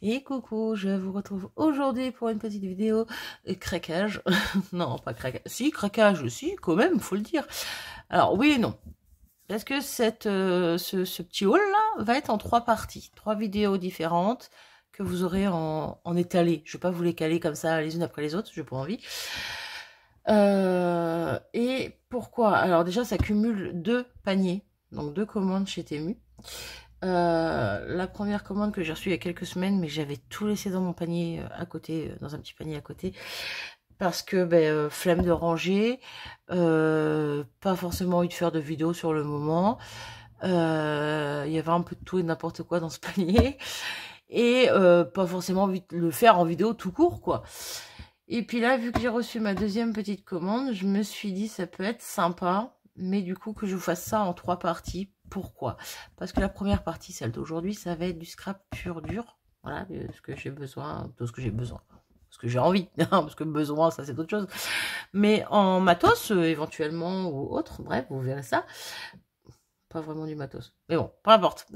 Et coucou, je vous retrouve aujourd'hui pour une petite vidéo craquage. Non, pas craquage. Si, craquage aussi, quand même, faut le dire. Alors, oui et non. Parce que ce petit haul là va être en 3 parties. 3 vidéos différentes que vous aurez en étalé. Je vais pas vous les caler comme ça les unes après les autres, j'ai pas envie. Et pourquoi? Alors déjà, ça cumule 2 paniers. Donc 2 commandes chez Temu. La première commande que j'ai reçue il y a quelques semaines, mais j'avais tout laissé dans mon panier à côté, dans un petit panier à côté, parce que flemme de ranger, pas forcément envie de faire de vidéo sur le moment, il y avait un peu de tout et n'importe quoi dans ce panier, et pas forcément envie de le faire en vidéo tout court, quoi. Et puis là, vu que j'ai reçu ma deuxième petite commande, je me suis dit ça peut être sympa, mais du coup que je vous fasse ça en 3 parties. Pourquoi? Parce que la première partie, celle d'aujourd'hui, ça va être du scrap pur dur. Voilà, de ce que j'ai besoin, de ce que j'ai besoin. Ce que j'ai envie, parce que besoin, ça c'est autre chose. Mais en matos, éventuellement, ou autre, bref, vous verrez ça. Pas vraiment du matos. Mais bon, peu importe.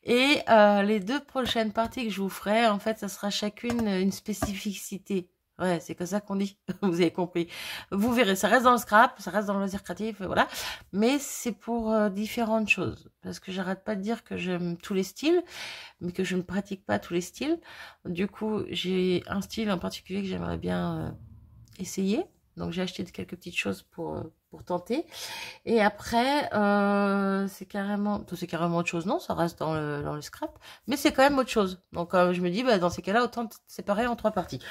Et les 2 prochaines parties que je vous ferai, en fait, ça sera chacune une spécificité. Ouais, c'est comme ça qu'on dit, vous avez compris. Vous verrez, ça reste dans le scrap, ça reste dans le loisir créatif, voilà. Mais c'est pour différentes choses. Parce que j'arrête pas de dire que j'aime tous les styles, mais que je ne pratique pas tous les styles. Du coup, j'ai un style en particulier que j'aimerais bien essayer. Donc j'ai acheté quelques petites choses pour tenter. Et après, c'est carrément autre chose. Non, ça reste dans le scrap, mais c'est quand même autre chose. Donc je me dis, dans ces cas-là, autant séparer en 3 parties.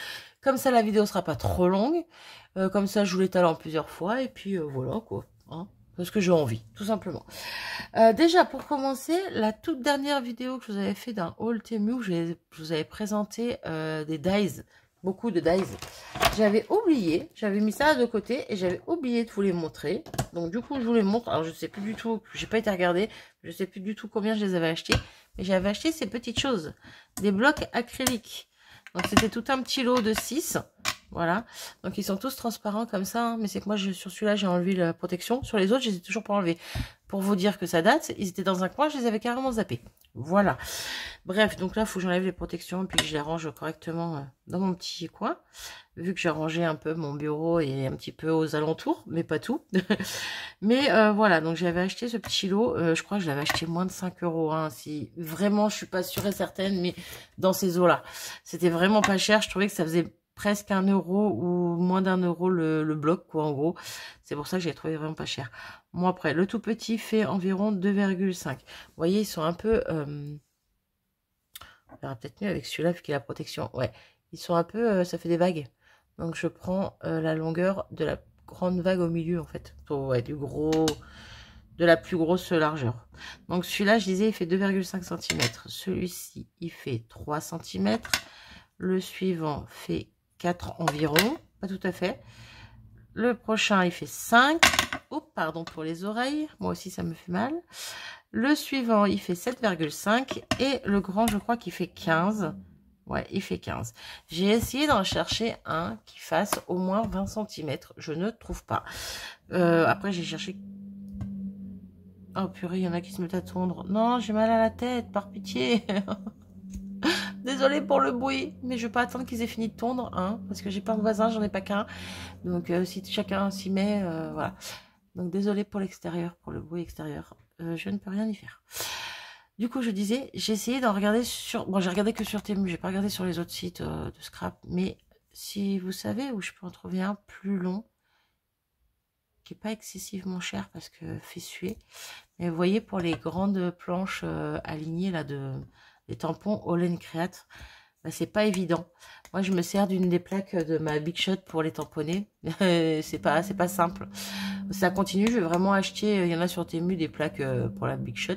Comme ça, la vidéo sera pas trop longue. Comme ça, je vous l'étale en plusieurs fois. Et puis voilà, quoi. Hein, parce que j'ai envie, tout simplement. Déjà, pour commencer, la toute dernière vidéo que je vous avais fait d'un haul Temu, où je vous avais présenté des dies. Beaucoup de dies. J'avais oublié, j'avais mis ça de côté et j'avais oublié de vous les montrer. Donc du coup, je vous les montre. Alors je sais plus du tout, j'ai pas été regarder, je sais plus du tout combien je les avais achetés, mais j'avais acheté ces petites choses, des blocs acryliques. Donc c'était tout un petit lot de 6. Voilà. Donc ils sont tous transparents comme ça, hein. Mais c'est que moi sur celui-là, j'ai enlevé la protection. Sur les autres, je les ai toujours pas enlevés. Pour vous dire que ça date, ils étaient dans un coin, je les avais carrément zappés. Voilà. Bref, donc là, il faut que j'enlève les protections et puis que je les range correctement dans mon petit coin. Vu que j'ai rangé un peu mon bureau et un petit peu aux alentours, mais pas tout. Mais voilà, donc j'avais acheté ce petit lot. Je crois que je l'avais acheté moins de 5 €. Hein, si vraiment, je suis pas sûre et certaine, mais dans ces eaux-là. C'était vraiment pas cher. Je trouvais que ça faisait presque 1 € ou moins d'1 € le bloc, quoi, en gros. C'est pour ça que j'ai trouvé vraiment pas cher. Moi, après, le tout petit fait environ 2,5. Vous voyez, ils sont un peu... on verra peut-être mieux avec celui-là, vu qu'il a la protection. Ouais, ils sont un peu... ça fait des vagues. Donc, je prends la longueur de la grande vague au milieu, en fait. Ouais, de la plus grosse largeur. Donc, celui-là, je disais, il fait 2,5 cm. Celui-ci, il fait 3 cm. Le suivant fait 4 environ, pas tout à fait. Le prochain, il fait 5. Oh, pardon pour les oreilles. Moi aussi, ça me fait mal. Le suivant, il fait 7,5. Et le grand, je crois qu'il fait 15. Ouais, il fait 15. J'ai essayé d'en chercher un qui fasse au moins 20 cm. Je ne trouve pas. Après, j'ai cherché... Oh purée, il y en a qui se mettent à tondre. Non, j'ai mal à la tête, par pitié. Désolée pour le bruit, mais je vais pas attendre qu'ils aient fini de tondre, hein, parce que j'ai pas de voisin, j'en ai pas qu'un. Donc si chacun s'y met, voilà. Donc désolée pour l'extérieur, pour le bruit extérieur. Je ne peux rien y faire. Du coup, je disais, j'ai essayé d'en regarder sur... Bon, j'ai regardé que sur Temu, j'ai pas regardé sur les autres sites de scrap, mais si vous savez où je peux en trouver un plus long, qui est pas excessivement cher parce que fait suer. Mais vous voyez, pour les grandes planches alignées là les tampons All Create, c'est pas évident. Moi, je me sers d'une des plaques de ma Big Shot pour les tamponner. c'est pas simple. Ça continue, je vais vraiment acheter. Il y en a sur Temu des plaques pour la Big Shot.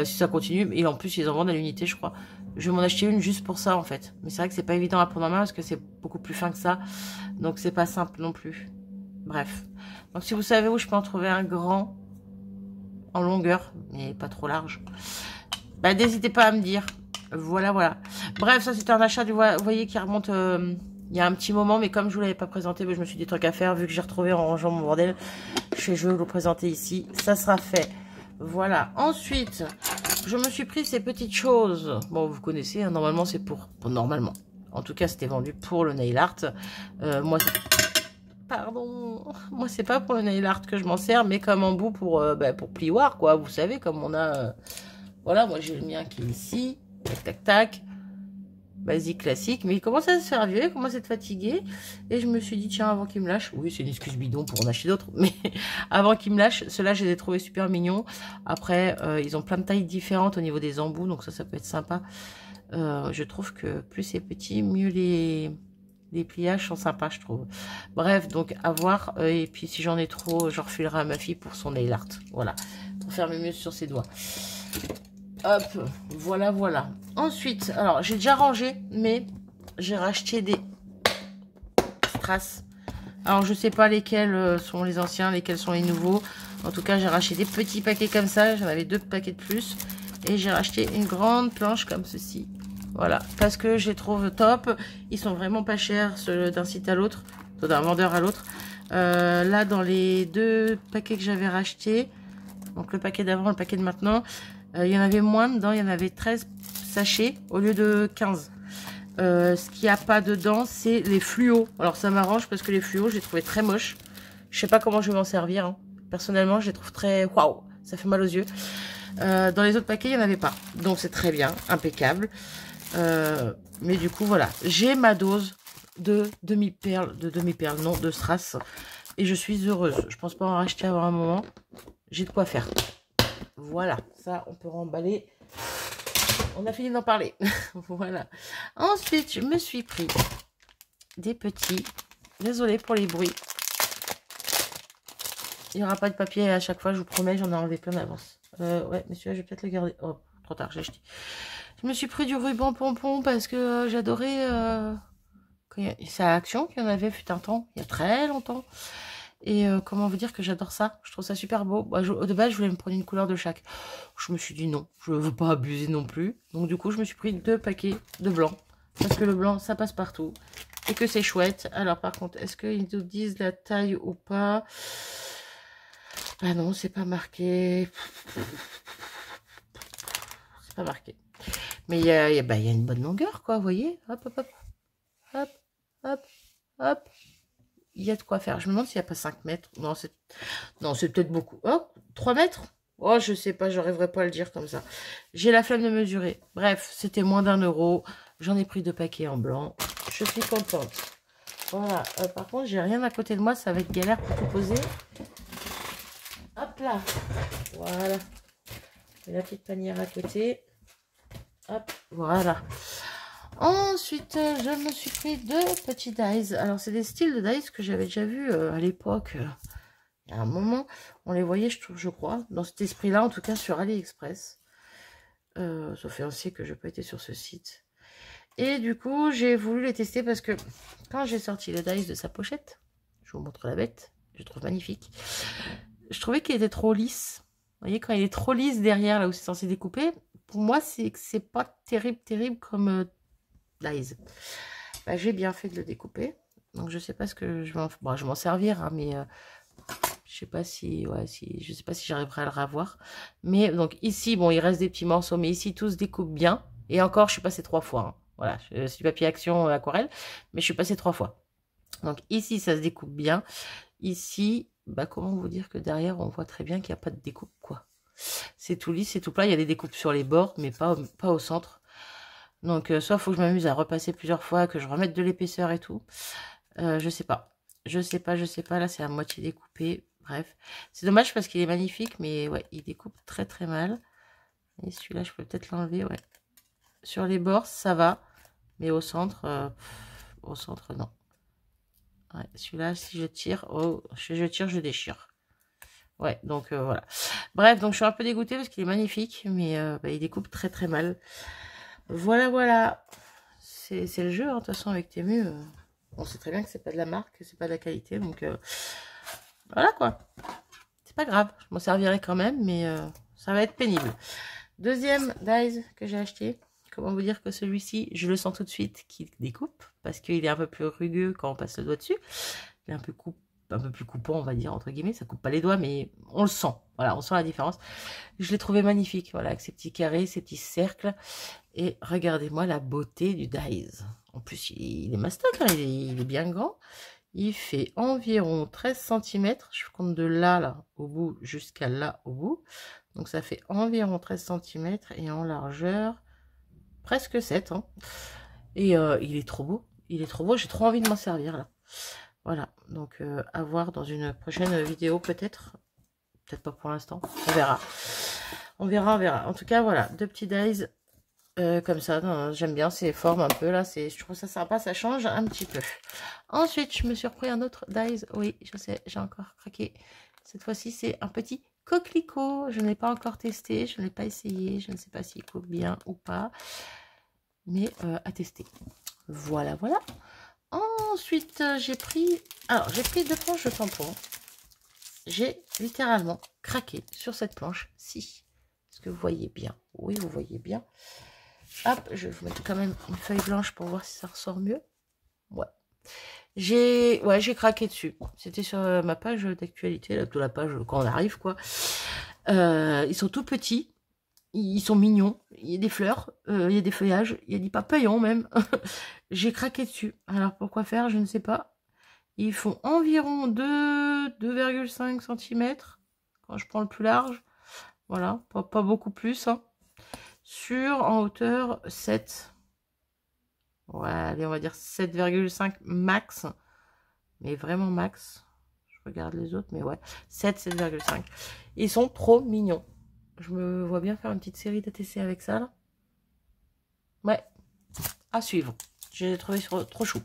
Si ça continue, et en plus ils en vendent à l'unité, je crois. Je vais m'en acheter une juste pour ça en fait. Mais c'est vrai que c'est pas évident à prendre en main parce que c'est beaucoup plus fin que ça. Donc c'est pas simple non plus. Bref. Donc si vous savez où je peux en trouver un grand en longueur, mais pas trop large, n'hésitez pas à me dire. Voilà. Bref, ça c'était un achat, vous voyez, qui remonte il y a un petit moment, mais comme je vous l'avais pas présenté, je me suis dit trucs à faire, vu que j'ai retrouvé en rangeant mon bordel. Je vais vous le présenter ici, ça sera fait. Voilà. Ensuite, je me suis pris ces petites choses. Bon, vous connaissez, hein, normalement c'est pour... Bon, normalement. En tout cas, c'était vendu pour le nail art. Moi, pardon. Moi, c'est pas pour le nail art que je m'en sers, mais comme embout pour plioir, quoi. Vous savez, comme on a... Voilà, moi j'ai le mien qui est ici. Tac, tac, tac. Basique, classique. Mais il commence à se faire vieux, il commence à être fatigué. Et je me suis dit, tiens, avant qu'il me lâche... Oui, c'est une excuse bidon pour en acheter d'autres. Mais avant qu'il me lâche, ceux-là, je les ai trouvés super mignons. Après, ils ont plein de tailles différentes au niveau des embouts. Donc ça peut être sympa. Je trouve que plus c'est petit, mieux les pliages sont sympas, je trouve. Bref, donc à voir. Et puis si j'en ai trop, je refilerai à ma fille pour son nail art. Voilà, pour faire mieux sur ses doigts. Hop, voilà, voilà. Ensuite, alors j'ai déjà rangé, mais j'ai racheté des strass. Alors je sais pas lesquels sont les anciens, lesquels sont les nouveaux. En tout cas, j'ai racheté des petits paquets comme ça. J'en avais 2 paquets de plus. Et j'ai racheté une grande planche comme ceci. Voilà, parce que je les trouve top. Ils sont vraiment pas chers d'un site à l'autre, d'un vendeur à l'autre. Là, dans les 2 paquets que j'avais rachetés, donc le paquet d'avant, le paquet de maintenant, il y en avait moins dedans. Il y en avait 13 sachets au lieu de 15. Ce qu'il n'y a pas dedans, c'est les fluos. Alors ça m'arrange parce que les fluos, je les trouvais très moches. Je sais pas comment je vais m'en servir, hein. Personnellement, je les trouve très... Waouh, ça fait mal aux yeux. Dans les autres paquets, il n'y en avait pas. Donc c'est très bien, impeccable. Mais du coup, voilà. J'ai ma dose de demi-perles, non, de strass. Et je suis heureuse. Je pense pas en racheter avant un moment. J'ai de quoi faire. Voilà, ça, on peut remballer. On a fini d'en parler. Voilà. Ensuite, je me suis pris des petits. Désolée pour les bruits. Il n'y aura pas de papier à chaque fois, je vous promets, j'en ai enlevé plein d'avance. Ouais, mais celui-là, je vais peut-être le garder. Oh, trop tard, j'ai acheté. Je me suis pris du ruban pompon parce que j'adorais... C'est à Action qu'il y en avait fut un temps, il y a très longtemps. Et comment vous dire que j'adore ça. Je trouve ça super beau. Bah, de base, je voulais me prendre une couleur de chaque. Je me suis dit non, je ne veux pas abuser non plus. Donc du coup, je me suis pris 2 paquets de blanc. Parce que le blanc, ça passe partout. Et que c'est chouette. Alors par contre, est-ce qu'ils nous disent la taille ou pas? Ah non, c'est pas marqué. C'est pas marqué. Mais il y a une bonne longueur, quoi, vous voyez. Hop, hop, hop. Hop, hop, hop. Il y a de quoi faire. Je me demande s'il n'y a pas 5 mètres. Non, c'est peut-être beaucoup. Oh, 3 mètres. Oh, je sais pas, j'arriverai pas à le dire comme ça. J'ai la flemme de mesurer. Bref, c'était moins d'1 €. J'en ai pris 2 paquets en blanc. Je suis contente. Voilà. Par contre, j'ai rien à côté de moi. Ça va être galère pour tout poser. Hop là. Voilà. Et la petite panière à côté. Hop, voilà. Ensuite, je me suis pris 2 petits dies. Alors, c'est des styles de dies que j'avais déjà vus à l'époque. Il y a un moment, on les voyait, je crois, dans cet esprit-là, en tout cas sur AliExpress. Ça fait un siècle que je n'ai pas été sur ce site. Et du coup, j'ai voulu les tester parce que quand j'ai sorti le dies de sa pochette, je vous montre la bête, je trouve magnifique. Je trouvais qu'il était trop lisse. Vous voyez, quand il est trop lisse derrière, là où c'est censé découper, pour moi, c'est pas terrible comme dies. Bah, j'ai bien fait de le découper. Donc, je sais pas ce que je vais bon, je vais m'en servir, hein, mais je sais pas si, je sais pas si j'arriverai à le revoir. Mais donc ici, bon, il reste des petits morceaux, mais ici, tout se découpe bien. Et encore, je suis passée 3 fois. Hein. Voilà, je suis papier action aquarelle, mais je suis passée 3 fois. Donc ici, ça se découpe bien. Ici, bah, comment vous dire que derrière, on voit très bien qu'il n'y a pas de découpe, quoi. C'est tout lisse, c'est tout plat. Il y a des découpes sur les bords, mais pas au centre. Donc, soit il faut que je m'amuse à repasser plusieurs fois, que je remette de l'épaisseur et tout. Je sais pas. Je sais pas. Là, c'est à moitié découpé. Bref. C'est dommage parce qu'il est magnifique, mais ouais, il découpe très très mal. Et celui-là, je peux peut-être l'enlever, ouais. Sur les bords, ça va. Mais au centre, non. Ouais, celui-là, si je tire, je déchire. Ouais, donc voilà. Bref, donc je suis un peu dégoûtée parce qu'il est magnifique, mais il découpe très très mal. Voilà. C'est le jeu, hein, de toute façon, avec Temu. On sait très bien que c'est pas de la marque, que c'est pas de la qualité, donc voilà quoi. C'est pas grave, je m'en servirai quand même, mais ça va être pénible. Deuxième dies que j'ai acheté. Comment vous dire que celui-ci, je le sens tout de suite qu'il découpe, parce qu'il est un peu plus rugueux quand on passe le doigt dessus. Il est un peu un peu plus coupant, on va dire, entre guillemets. Ça coupe pas les doigts, mais on le sent. Voilà, on sent la différence. Je l'ai trouvé magnifique, voilà, avec ses petits carrés, ses petits cercles. Et regardez-moi la beauté du Dies. En plus, il est mastoc, hein, il est bien grand. Il fait environ 13 cm. Je compte de là au bout, jusqu'à là, au bout. Donc, ça fait environ 13 cm. Et en largeur, presque 7. Hein. Et il est trop beau. Il est trop beau. J'ai trop envie de m'en servir, là. Voilà. Donc, à voir dans une prochaine vidéo, peut-être. Peut-être pas pour l'instant. On verra. On verra, on verra. En tout cas, voilà. 2 petits Dies. Comme ça, j'aime bien ces formes un peu là, je trouve ça sympa, ça change un petit peu. Ensuite, je me suis repris un autre Dies, oui, je sais, j'ai encore craqué. Cette fois-ci, c'est un petit coquelicot, je ne l'ai pas encore testé, je ne l'ai pas essayé, je ne sais pas s'il coupe bien ou pas, mais à tester. Voilà, voilà. Ensuite, j'ai pris 2 planches de tampons. J'ai littéralement craqué sur cette planche-ci. Est-ce que vous voyez bien? Oui, vous voyez bien. Hop, je vais vous mettre quand même une feuille blanche pour voir si ça ressort mieux. Ouais. J'ai craqué dessus. C'était sur ma page d'actualité, là, toute la page quand on arrive, quoi. Ils sont tout petits. Ils sont mignons. Il y a des fleurs, il y a des feuillages, il y a des papillons même. J'ai craqué dessus. Alors, pourquoi faire? Je ne sais pas. Ils font environ 2,5 cm quand je prends le plus large. Voilà, pas beaucoup plus, hein. En hauteur 7. Ouais, allez, on va dire 7,5 max. Mais vraiment max. Je regarde les autres, mais ouais. 7,5. Ils sont trop mignons. Je me vois bien faire une petite série d'ATC avec ça, là. Ouais, à suivre. J'ai trouvé trop chou.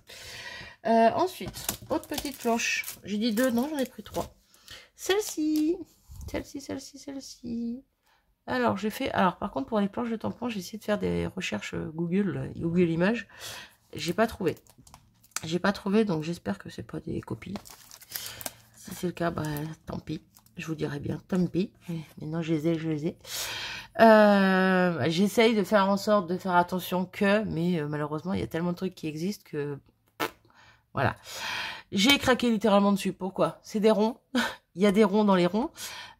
Ensuite, autre petite planche. J'ai dit 2, non, j'en ai pris 3. Celle-ci. Celle-ci. Alors, par contre, pour les planches de tampons, j'ai essayé de faire des recherches Google Images. J'ai pas trouvé. Donc j'espère que c'est pas des copies. Si c'est le cas, bah, tant pis. Je vous dirai bien, tant pis. Maintenant, je les ai. J'essaye de faire en sorte de faire attention mais malheureusement, il y a tellement de trucs qui existent que... Voilà. J'ai craqué littéralement dessus. Pourquoi? C'est des ronds. Il y a des ronds dans les ronds.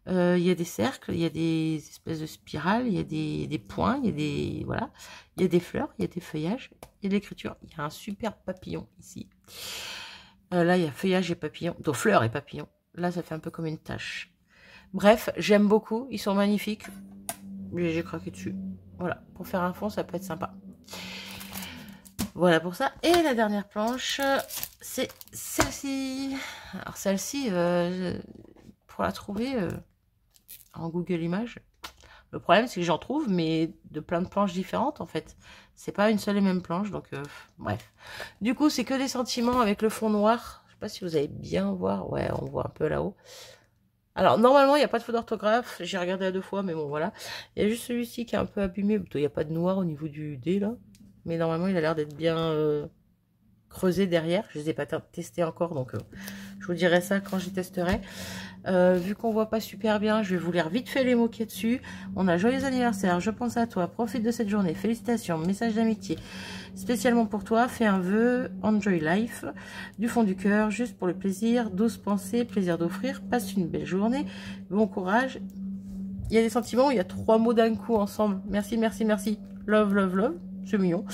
Il y a des cercles, il y a des espèces de spirales, il y a des points, il y a des... Voilà. Il y a des fleurs, il y a des feuillages, il y a de l'écriture. Il y a un super papillon ici. Là, il y a feuillage et papillon. Donc, fleurs et papillons. Là, ça fait un peu comme une tache. Bref, j'aime beaucoup. Ils sont magnifiques. J'ai craqué dessus. Voilà. Pour faire un fond, ça peut être sympa. Voilà pour ça. Et la dernière planche, c'est celle-ci. Alors, celle-ci, pour la trouver en Google Images, le problème, c'est que j'en trouve, mais de plein de planches différentes, en fait. C'est pas une seule et même planche, donc bref. Du coup, c'est que des sentiments avec le fond noir. Je sais pas si vous allez bien voir. Ouais, on voit un peu là-haut. Alors, normalement, il n'y a pas de faute d'orthographe. J'ai regardé à 2 fois, mais bon, voilà. Il y a juste celui-ci qui est un peu abîmé. Il n'y a pas de noir au niveau du D, là. Mais normalement, il a l'air d'être bien creusé derrière. Je ne les ai pas testés encore, donc je vous dirai ça quand j'y testerai. Vu qu'on voit pas super bien, je vais vous lire vite fait les mots qu'il y a dessus. On a joyeux anniversaire, je pense à toi, profite de cette journée, félicitations, message d'amitié spécialement pour toi, fais un vœu, enjoy life, du fond du cœur, juste pour le plaisir, douce pensée, plaisir d'offrir, passe une belle journée, bon courage. Il y a des sentiments, il y a 3 mots d'un coup ensemble. Merci, merci, merci. Love, love, love. C'est mignon.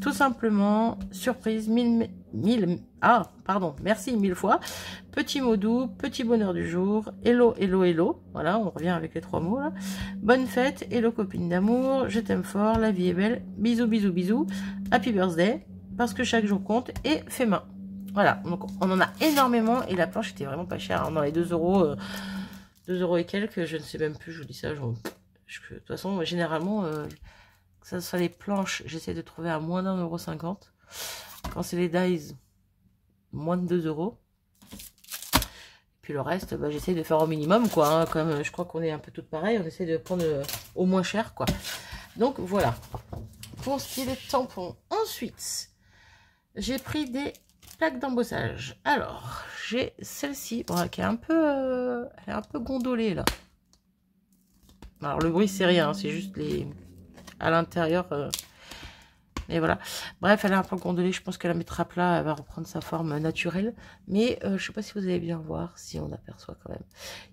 Tout simplement, surprise, merci 1000 fois. Petit mot doux, petit bonheur du jour. Hello, hello, hello. Voilà, on revient avec les 3 mots là. Bonne fête, hello copine d'amour. Je t'aime fort, la vie est belle. Bisous, bisous, bisous. Happy birthday. Parce que chaque jour compte et fait main. Voilà, donc on en a énormément et la planche était vraiment pas chère. Dans les 2 euros, 2 euros et quelques, je ne sais même plus, je vous dis ça. De toute façon, généralement... que ça soit les planches, j'essaie de trouver à moins d'1,50 €. Quand c'est les dies, moins de 2 euros. Puis le reste, bah, j'essaie de faire au minimum, quoi. Hein, comme je crois qu'on est un peu toutes pareilles, on essaie de prendre au moins cher, quoi. Donc voilà. Pour ce qui est des tampons. Ensuite, j'ai pris des plaques d'embossage. Alors, j'ai celle-ci, voilà, qui est un peu, elle est un peu gondolée, là. Alors le bruit, c'est rien, c'est juste les... à l'intérieur, Mais voilà. Bref, elle est un peu gondolée. Je pense qu'elle la mettra plat. Elle va reprendre sa forme naturelle. Mais je sais pas si vous allez bien voir. Si on aperçoit quand même.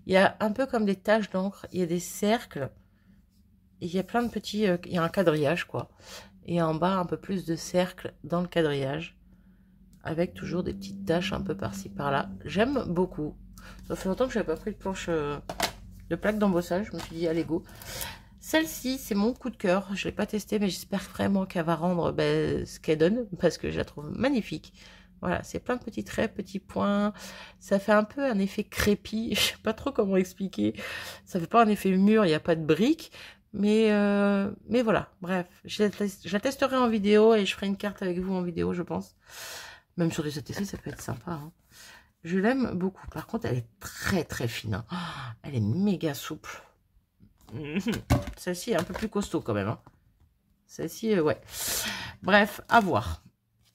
Il y a un peu comme des taches d'encre. Il y a des cercles. Et il y a plein de petits... il y a un quadrillage, quoi. Et en bas, un peu plus de cercles dans le quadrillage. Avec toujours des petites taches un peu par-ci, par-là. J'aime beaucoup. Ça fait longtemps que je n'avais pas pris de planche de plaque d'embossage. Je me suis dit, allez, go. Celle-ci, c'est mon coup de cœur. Je ne l'ai pas testée, mais j'espère vraiment qu'elle va rendre ce qu'elle donne, parce que je la trouve magnifique. Voilà, c'est plein de petits traits, petits points. Ça fait un peu un effet crépi. Je ne sais pas trop comment expliquer. Ça fait pas un effet mûr, il n'y a pas de briques. Mais voilà, bref. Je la testerai en vidéo et je ferai une carte avec vous en vidéo, je pense. Même sur des ATC, ça peut être sympa. Hein. Je l'aime beaucoup. Par contre, elle est très très fine. Hein. Oh, elle est méga souple. Celle-ci est un peu plus costaud quand même. Hein. Celle-ci, ouais. Bref, à voir.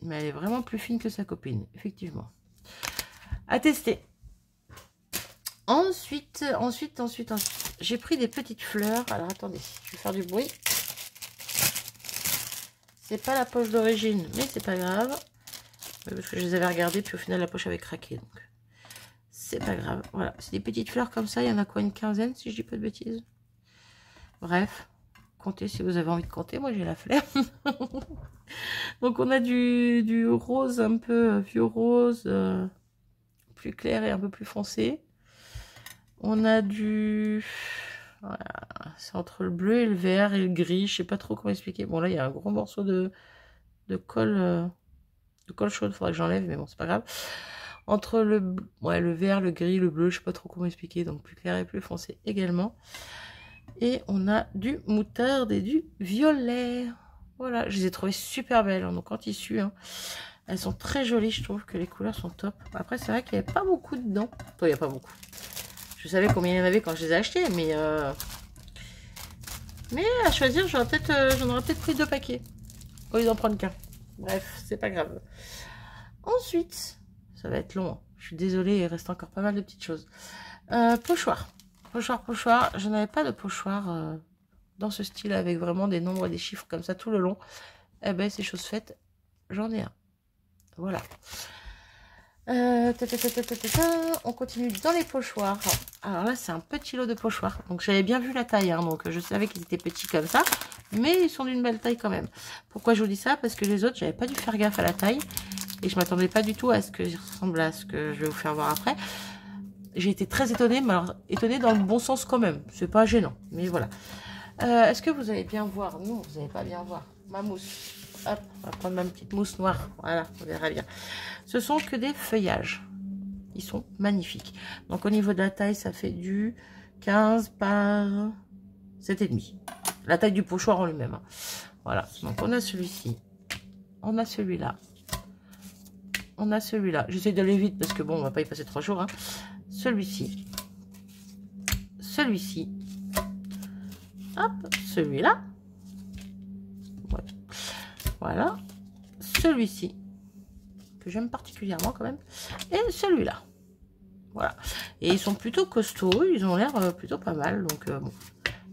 Mais elle est vraiment plus fine que sa copine, effectivement. À tester. Ensuite, j'ai pris des petites fleurs. Alors, attendez, je vais faire du bruit. C'est pas la poche d'origine, mais c'est pas grave. Parce que je les avais regardées, puis au final, la poche avait craqué. Donc, c'est pas grave. Voilà, c'est des petites fleurs comme ça. Il y en a quoi, une quinzaine, si je dis pas de bêtises. Bref, comptez si vous avez envie de compter. Moi, j'ai la flemme. Donc, on a du rose, un peu vieux rose, plus clair et un peu plus foncé. On a du... Voilà, c'est entre le bleu et le vert et le gris. Je sais pas trop comment expliquer. Bon, là, il y a un gros morceau de colle... de colle chaude, il faudra que j'enlève, mais bon, c'est pas grave. Entre le vert, le gris, le bleu, je sais pas trop comment expliquer, donc plus clair et plus foncé également. Et on a du moutarde et du violet. Voilà, je les ai trouvées super belles, hein, donc en tissu. Hein. Elles sont très jolies, je trouve que les couleurs sont top. Après, c'est vrai qu'il n'y avait pas beaucoup dedans. Toi, il n'y a pas beaucoup. Je savais combien il y en avait quand je les ai achetées, mais à choisir, j'en aurais peut-être pris 2 paquets au lieu d'en prendre qu'un. Bref, c'est pas grave. Ensuite, ça va être long. Hein. Je suis désolée, il reste encore pas mal de petites choses. Pochoir. Pochoir. Je n'avais pas de pochoir dans ce style avec vraiment des nombres et des chiffres comme ça tout le long. Eh ben, c'est chose faite. J'en ai un. Voilà. On continue dans les pochoirs. Alors là, c'est un petit lot de pochoirs. Donc, j'avais bien vu la taille. Hein, donc, je savais qu'ils étaient petits comme ça. Mais ils sont d'une belle taille quand même. Pourquoi je vous dis ça? Parce que les autres, j'avais pas dû faire gaffe à la taille. Et je m'attendais pas du tout à ce que ça ressemble à ce que je vais vous faire voir après. J'ai été très étonnée, mais alors étonnée dans le bon sens quand même. C'est pas gênant, mais voilà. Est-ce que vous allez bien voir? Non, vous n'allez pas bien voir. Ma mousse. Hop, on va prendre ma petite mousse noire. Voilà, on verra bien. Ce sont que des feuillages. Ils sont magnifiques. Donc au niveau de la taille, ça fait du 15 par 7,5. La taille du pochoir en lui-même. Hein. Voilà, donc on a celui-ci. On a celui-là. On a celui-là. J'essaie d'aller vite parce que bon, on va pas y passer 3 jours. Hein. Celui-ci. Celui-ci. Hop, celui-là. Ouais. Voilà. Celui-ci. Que j'aime particulièrement quand même. Et celui-là. Voilà. Et ils sont plutôt costauds. Ils ont l'air plutôt pas mal. Donc bon.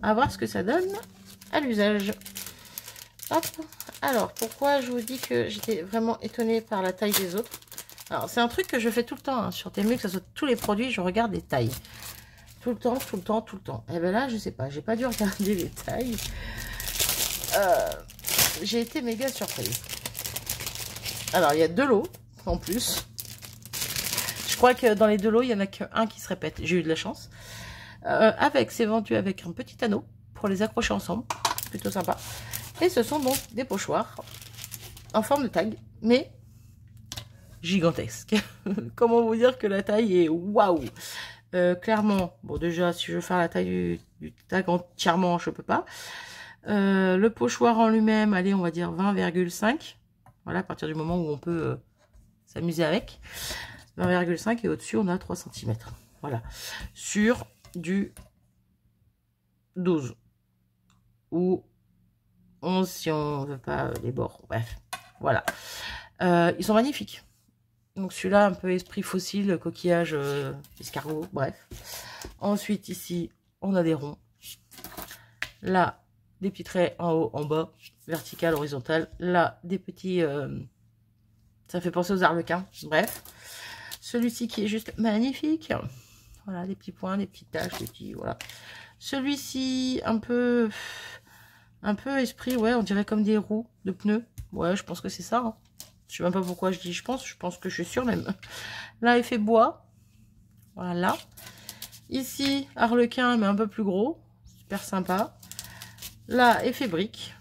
À voir ce que ça donne à l'usage. Hop. Alors, pourquoi je vous dis que j'étais vraiment étonnée par la taille des autres? Alors, c'est un truc que je fais tout le temps hein, sur Temu, que ce soit tous les produits, je regarde les tailles. Tout le temps. Et bien là, je sais pas, j'ai pas dû regarder les tailles. J'ai été méga surprise. Alors, il y a 2 lots en plus. Je crois que dans les 2 lots, il y en a qu'un qui se répète. J'ai eu de la chance. C'est vendu avec un petit anneau pour les accrocher ensemble. Plutôt sympa. Et ce sont donc des pochoirs en forme de tag, mais gigantesque. Comment vous dire que la taille est waouh. Clairement, bon déjà, si je veux faire la taille du tag entièrement, je peux pas. Le pochoir en lui-même, allez, on va dire 20,5. Voilà, à partir du moment où on peut s'amuser avec. 20,5 et au-dessus, on a 3 cm. Voilà. Sur du 12. Ou 11 si on veut pas les bords. Bref, voilà. Ils sont magnifiques. Donc celui-là, un peu esprit fossile, coquillage, escargot, bref. Ensuite, ici, on a des ronds. Là, des petits traits en haut, en bas. verticale, horizontale. Là, des petits... ça fait penser aux arlequins. Bref. Celui-ci qui est juste magnifique. Voilà, des petits points, des petites taches, des petits... Voilà. Celui-ci, un peu esprit, ouais, on dirait comme des roues de pneus. Ouais, je pense que c'est ça. Hein. Je sais même pas pourquoi je dis je pense que je suis sûre même. Là, effet bois. Voilà. Ici, arlequin, mais un peu plus gros. Super sympa. Là, effet brique.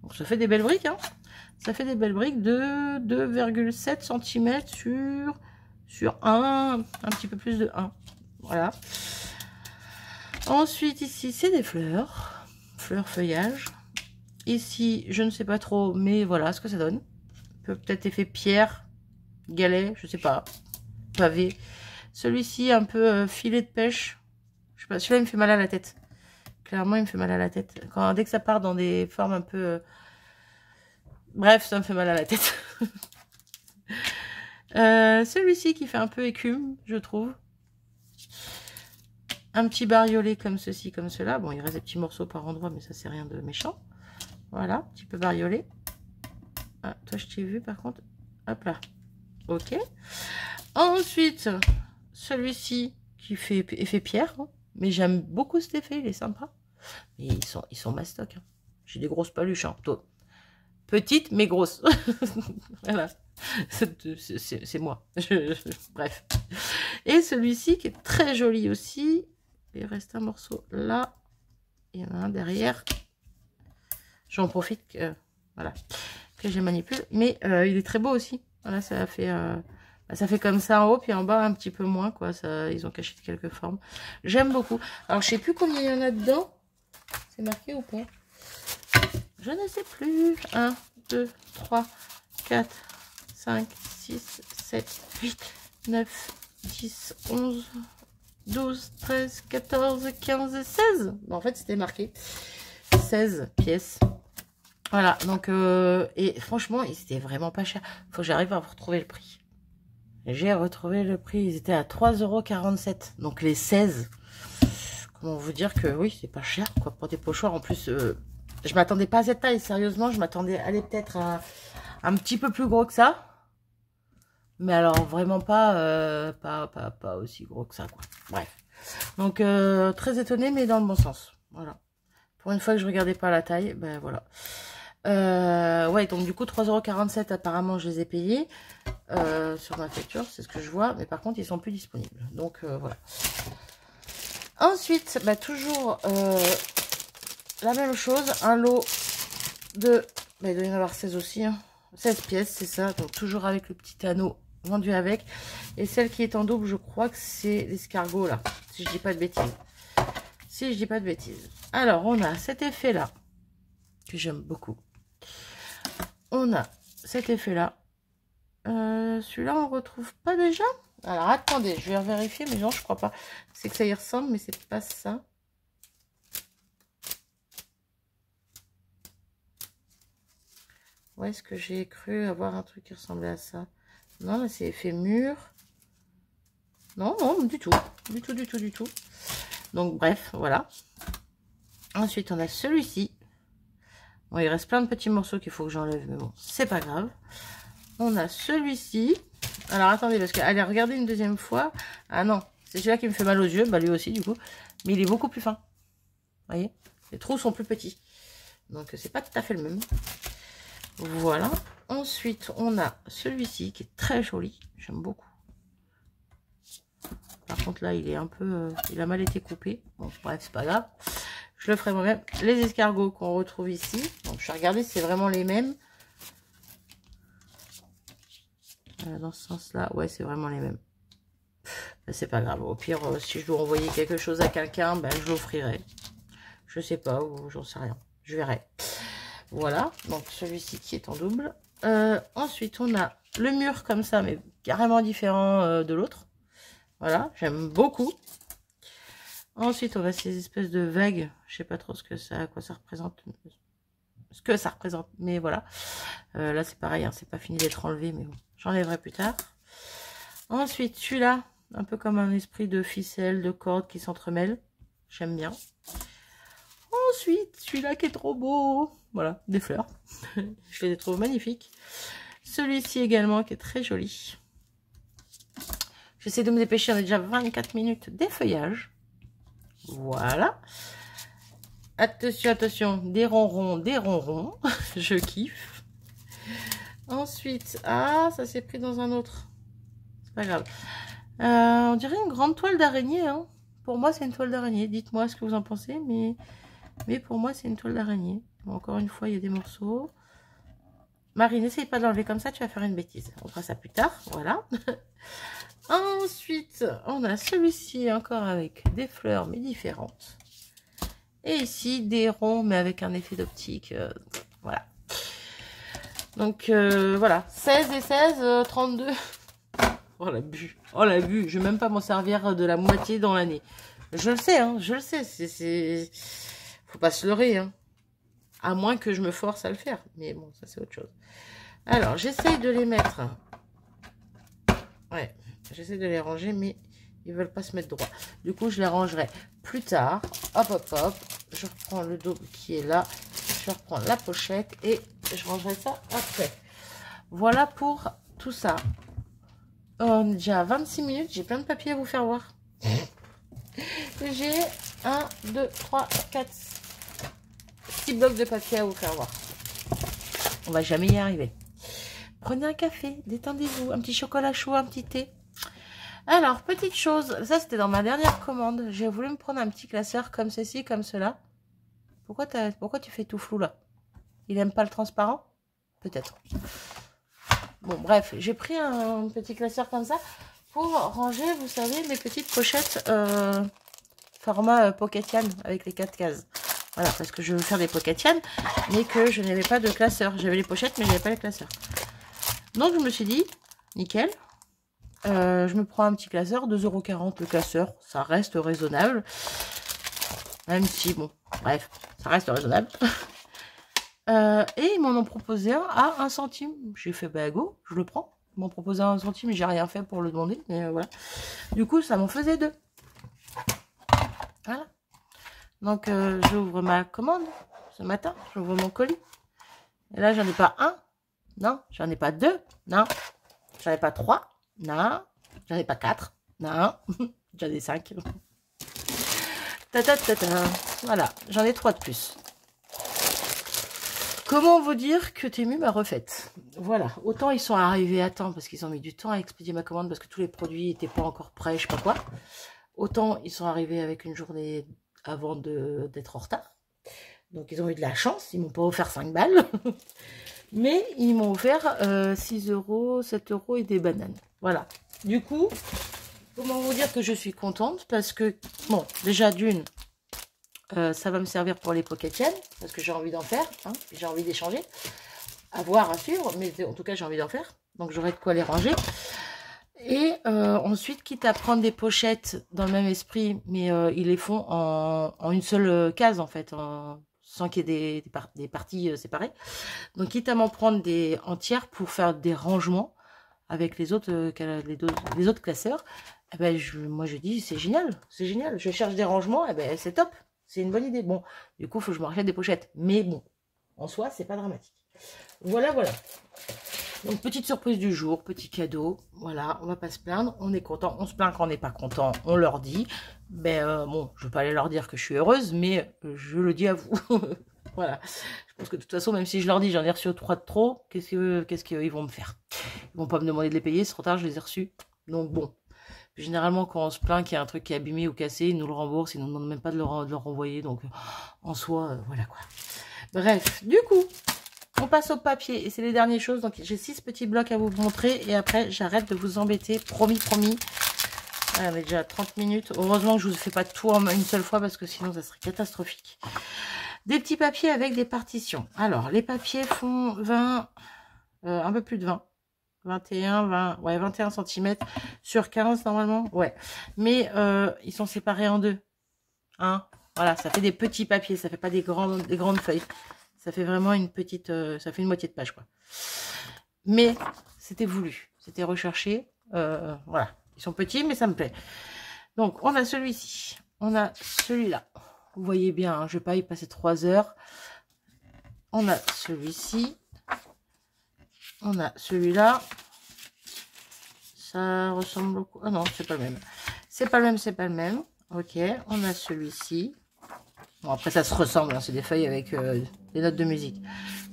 Donc, ça fait des belles briques, hein. Ça fait des belles briques de 2,7 cm sur un petit peu plus de 1. Voilà. Ensuite, ici, c'est des fleurs. Fleurs, feuillage. Ici, je ne sais pas trop, mais voilà ce que ça donne. Peut-être effet pierre, galet, je sais pas. Pavé. Celui-ci, un peu filet de pêche. Je sais pas, celui-là, il me fait mal à la tête. Clairement, il me fait mal à la tête. Dès que ça part dans des formes un peu... Bref, ça me fait mal à la tête. Celui-ci qui fait un peu écume, je trouve. Un petit bariolé comme ceci, comme cela. Bon, il reste des petits morceaux par endroit, mais ça, c'est rien de méchant. Voilà, un petit peu bariolé. Ah, toi, je t'ai vu, par contre. Hop là. Ok. Ensuite, celui-ci qui fait effet pierre. Hein. Mais j'aime beaucoup cet effet, il est sympa. Mais ils sont mastoc. Hein. J'ai des grosses paluches. Hein. Petites, mais grosses. Voilà. C'est moi. Bref. Et celui-ci qui est très joli aussi. Il reste un morceau là. Il y en a un derrière. J'en profite que, voilà, que je manipule. Mais il est très beau aussi. Voilà, ça fait comme ça en haut, puis en bas un petit peu moins. Quoi. Ça, ils ont caché quelques formes. J'aime beaucoup. Alors, je sais plus combien il y en a dedans. C'est marqué ou pas? Je ne sais plus. 1, 2, 3, 4, 5, 6, 7, 8, 9, 10, 11, 12, 13, 14, 15, 16. Bon, en fait, c'était marqué 16 pièces. Voilà, donc, et franchement, ils étaient vraiment pas chers. Faut que j'arrive à retrouver le prix. J'ai retrouvé le prix, ils étaient à 3,47 €. Donc, les 16. Comment vous dire que oui, c'est pas cher, quoi, pour des pochoirs. En plus, je m'attendais pas à cette taille, sérieusement. Je m'attendais à aller peut-être un petit peu plus gros que ça. Mais alors, vraiment pas, pas aussi gros que ça, quoi. Bref. Donc, très étonnée, mais dans le bon sens. Voilà. Pour une fois que je regardais pas la taille, ben voilà. Ouais, donc du coup, 3,47 € apparemment, je les ai payés sur ma facture, c'est ce que je vois. Mais par contre, ils sont plus disponibles. Donc, voilà. Ensuite, bah, toujours la même chose. Un lot de... Bah, il doit y en avoir 16 aussi. Hein. 16 pièces, c'est ça. Donc, toujours avec le petit anneau vendu avec. Et celle qui est en double, je crois que c'est l'escargot, là. Si je dis pas de bêtises. Si je dis pas de bêtises. Alors, on a cet effet-là, que j'aime beaucoup. On a cet effet-là. Celui-là, on retrouve pas déjà. Alors, attendez, je vais vérifier, mais non, je crois pas. C'est que ça y ressemble, mais c'est pas ça. Où est-ce que j'ai cru avoir un truc qui ressemblait à ça? Non, là, c'est effet mur. Non, non, du tout. Du tout, du tout, du tout. Donc, bref, voilà. Ensuite, on a celui-ci. Bon, il reste plein de petits morceaux qu'il faut que j'enlève, mais bon, c'est pas grave. On a celui-ci. Alors, attendez, parce que, allez, regardez une deuxième fois. Ah non, c'est celui-là qui me fait mal aux yeux. Bah, lui aussi, du coup. Mais il est beaucoup plus fin. Vous voyez? Les trous sont plus petits. Donc, c'est pas tout à fait le même. Voilà. Ensuite, on a celui-ci qui est très joli. J'aime beaucoup. Par contre, là, il est un peu... il a mal été coupé. Bon, bref, c'est pas grave. Je le ferai moi-même. Les escargots qu'on retrouve ici. Donc, je vais regarder si c'est vraiment les mêmes. Dans ce sens-là, ouais, c'est vraiment les mêmes. Ben, c'est pas grave. Au pire, si je dois envoyer quelque chose à quelqu'un, ben, je l'offrirai. Je sais pas, ou j'en sais rien. Je verrai. Voilà. Donc, celui-ci qui est en double. Ensuite, on a le mur comme ça, mais carrément différent de l'autre. Voilà, j'aime beaucoup. Ensuite, on a ces espèces de vagues. Je sais pas trop à quoi ça représente. Ce que ça représente, mais voilà. Là, c'est pareil, hein, c'est pas fini d'être enlevé, mais bon, j'enlèverai plus tard. Ensuite, celui-là, un peu comme un esprit de ficelle, de corde qui s'entremêlent. J'aime bien. Ensuite, celui-là qui est trop beau. Voilà, des fleurs. Je les trouve magnifiques. Celui-ci également qui est très joli. J'essaie de me dépêcher, on a déjà 24 minutes d'effeuillage. Voilà. Attention, attention, des ronrons, des ronrons. Je kiffe. Ensuite, ah, ça s'est pris dans un autre. C'est pas grave. On dirait une grande toile d'araignée. Hein. Pour moi, c'est une toile d'araignée. Dites-moi ce que vous en pensez, mais pour moi, c'est une toile d'araignée. Bon, encore une fois, il y a des morceaux. Marie, n'essaye pas d'enlever comme ça, tu vas faire une bêtise. On fera ça plus tard, voilà. Ensuite, on a celui-ci encore avec des fleurs, mais différentes. Et ici, des ronds, mais avec un effet d'optique. Voilà. Donc, voilà. 16 et 16, 32. Oh, l'abus. Oh, l'abus. Je ne vais même pas m'en servir de la moitié dans l'année. Je le sais, hein. Je le sais. Faut pas se leurrer, hein. À moins que je me force à le faire. Mais bon, ça, c'est autre chose. Alors, j'essaye de les mettre. Ouais. J'essaie de les ranger, mais ils veulent pas se mettre droit. Du coup, je les rangerai plus tard. Hop, hop, hop. Je reprends le double qui est là. Je reprends la pochette et je rangerai ça après. Voilà pour tout ça. On est déjà à 26 minutes. J'ai plein de papiers à vous faire voir. J'ai 1, 2, 3, 4, 6 blocs de papier à vous faire voir. On va jamais y arriver. Prenez un café, détendez-vous, un petit chocolat chaud, un petit thé. Alors, petite chose, ça c'était dans ma dernière commande. J'ai voulu me prendre un petit classeur comme ceci, comme cela. Pourquoi tu fais tout flou là? Il aime pas le transparent? Peut-être. Bon, bref, j'ai pris un petit classeur comme ça pour ranger, vous savez, mes petites pochettes format Pocketian avec les 4 cases. Voilà, parce que je veux faire des Pocketian, mais que je n'avais pas de classeur. J'avais les pochettes, mais je n'avais pas les classeurs. Donc, je me suis dit, nickel. Je me prends un petit classeur, 2,40 € le classeur, ça reste raisonnable. Même si, bon, bref, ça reste raisonnable. Et ils m'en ont proposé un à 1 centime. J'ai fait, bah go, je le prends. Ils m'ont proposé à 1 centime, j'ai rien fait pour le demander, mais voilà. Du coup, ça m'en faisait 2. Voilà. Donc, j'ouvre ma commande ce matin, j'ouvre mon colis. Et là, j'en ai pas un, non, j'en ai pas 2, non, j'en ai pas 3. Non, j'en ai pas 4. Non, j'en ai 5. Voilà, j'en ai 3 de plus. Comment vous dire que Temu m'a refaite? Voilà, autant ils sont arrivés à temps parce qu'ils ont mis du temps à expédier ma commande parce que tous les produits n'étaient pas encore prêts, je sais pas quoi. Autant ils sont arrivés avec une journée avant d'être en retard. Donc ils ont eu de la chance, ils m'ont pas offert 5 balles. Mais ils m'ont offert 6 €, 7 € et des bananes. Voilà. Du coup, comment vous dire que je suis contente? Parce que, bon, déjà d'une, ça va me servir pour les Pocketian, parce que j'ai envie d'en faire, hein, j'ai envie d'échanger. À voir, à suivre, mais en tout cas, j'ai envie d'en faire. Donc, j'aurai de quoi les ranger. Et ensuite, quitte à prendre des pochettes dans le même esprit, mais ils les font en une seule case, en fait, sans qu'il y ait des parties séparées. Donc, quitte à m'en prendre des entières pour faire des rangements avec les autres classeurs, eh ben, moi je dis c'est génial, c'est génial. Je cherche des rangements, eh ben, c'est top, c'est une bonne idée. Bon, du coup, il faut que je me rachète des pochettes. Mais bon, en soi, c'est pas dramatique. Voilà, voilà. Donc, petite surprise du jour, petit cadeau. Voilà, on va pas se plaindre, on est content. On se plaint quand on n'est pas content, on leur dit. Ben, bon, je vais pas aller leur dire que je suis heureuse, mais je le dis à vous. Voilà. Je pense que de toute façon, même si je leur dis j'en ai reçu 3 de trop, qu'est-ce qu'ils vont me faire? Ils vont pas me demander de les payer, c'est trop tard, je les ai reçus. Donc bon. Puis, généralement, quand on se plaint qu'il y a un truc qui est abîmé ou cassé, ils nous le remboursent, ils nous demandent même pas de le renvoyer. Donc en soi, voilà quoi. Bref, du coup, on passe au papier et c'est les dernières choses. Donc j'ai 6 petits blocs à vous montrer et après j'arrête de vous embêter. Promis, promis. On est déjà à 30 minutes. Heureusement que je vous fais pas tout en une seule fois parce que sinon ça serait catastrophique. Des petits papiers avec des partitions. Alors, les papiers font 20, un peu plus de 20. 21, 20, ouais, 21 cm sur 15 normalement. Ouais. Mais ils sont séparés en deux. Hein, voilà, ça fait des petits papiers, ça fait pas des grandes feuilles. Ça fait vraiment une petite, ça fait une moitié de page, quoi. Mais c'était voulu, c'était recherché. Voilà, ils sont petits, mais ça me plaît. Donc, on a celui-ci, on a celui-là. Vous voyez bien, hein, je vais pas y passer 3 heures. On a celui-ci. On a celui-là. Ça ressemble beaucoup. Ah non, c'est pas le même. C'est pas le même, c'est pas le même. Ok, on a celui-ci. Bon, après, ça se ressemble. Hein, c'est des feuilles avec des notes de musique.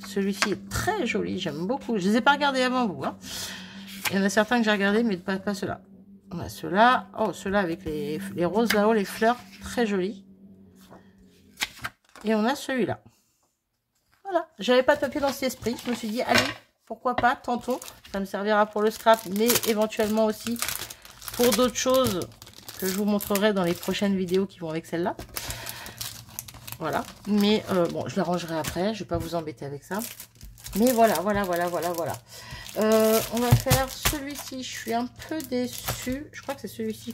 Celui-ci est très joli. J'aime beaucoup. Je les ai pas regardés avant vous. Hein. Il y en a certains que j'ai regardés, mais pas ceux-là. On a ceux-là. Oh, ceux-là avec les roses là-haut, les fleurs. Très jolis. Et on a celui-là. Voilà. J'avais pas de papier dans cet esprit. Je me suis dit, allez, pourquoi pas, tantôt. Ça me servira pour le scrap, mais éventuellement aussi pour d'autres choses que je vous montrerai dans les prochaines vidéos qui vont avec celle-là. Voilà. Mais bon, je l'arrangerai après. Je vais pas vous embêter avec ça. Mais voilà. On va faire celui-ci. Je suis un peu déçue. Je crois que c'est celui-ci.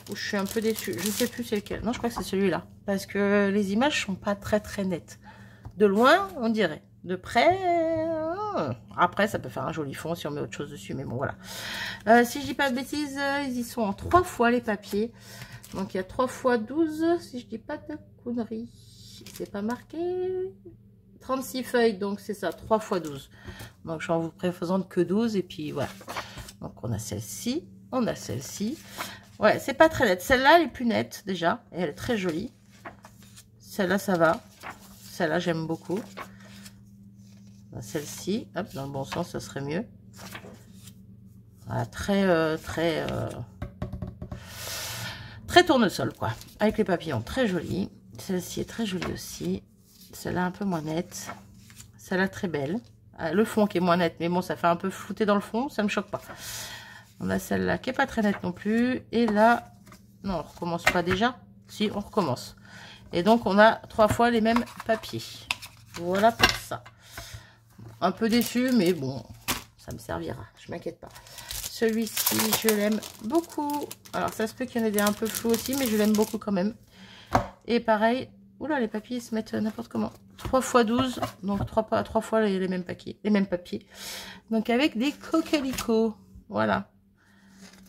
Où je suis un peu déçue. Je sais plus c'est lequel. Non, je crois que c'est celui-là. Parce que les images sont pas très nettes. De loin, on dirait. De près, après, ça peut faire un joli fond si on met autre chose dessus. Mais bon, voilà. Si je dis pas de bêtises, ils y sont en 3 fois les papiers. Donc, il y a 3 fois 12. Si je dis pas de conneries. C'est pas marqué. 36 feuilles. Donc, c'est ça. 3 fois 12. Donc, je suis en vous préfaisant que 12. Et puis, voilà. Donc, on a celle-ci. On a celle-ci. Ouais, c'est pas très net. Celle-là, elle est plus nette, déjà. Et elle est très jolie. Celle-là, ça va. Celle-là, j'aime beaucoup. Celle-ci, hop, dans le bon sens, ça serait mieux. Voilà, très tournesol, quoi. Avec les papillons, très jolie. Celle-ci est très jolie aussi. Celle-là, un peu moins nette. Celle-là, très belle. Le fond qui est moins net, mais bon, ça fait un peu flouté dans le fond, ça me choque pas. On a celle-là qui est pas très nette non plus. Et là, non, on recommence pas déjà. Si, on recommence. Et donc, on a 3 fois les mêmes papiers. Voilà pour ça. Un peu déçu, mais bon, ça me servira. Je m'inquiète pas. Celui-ci, je l'aime beaucoup. Alors, ça se peut qu'il y en ait des un peu flous aussi, mais je l'aime beaucoup quand même. Et pareil, oula, les papiers se mettent n'importe comment. 3 fois 12, donc 3 fois les mêmes papiers. Donc, avec des coquelicots. Voilà.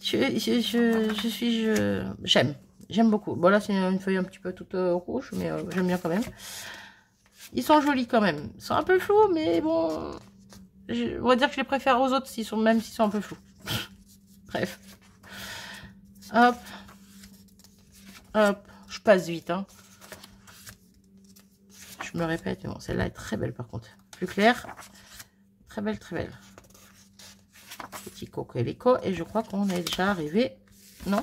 J'aime beaucoup. Bon, là, c'est une feuille un petit peu toute rouge, mais j'aime bien quand même. Ils sont jolis quand même. Ils sont un peu flous, mais bon... on va dire que je les préfère aux autres, même s'ils sont un peu flous. Bref. Hop. Hop. Je passe vite. Hein. Je me répète, mais bon, celle-là est très belle par contre. Plus claire. Très belle, très belle. Petit coquelicot. Et je crois qu'on est déjà arrivé... Non.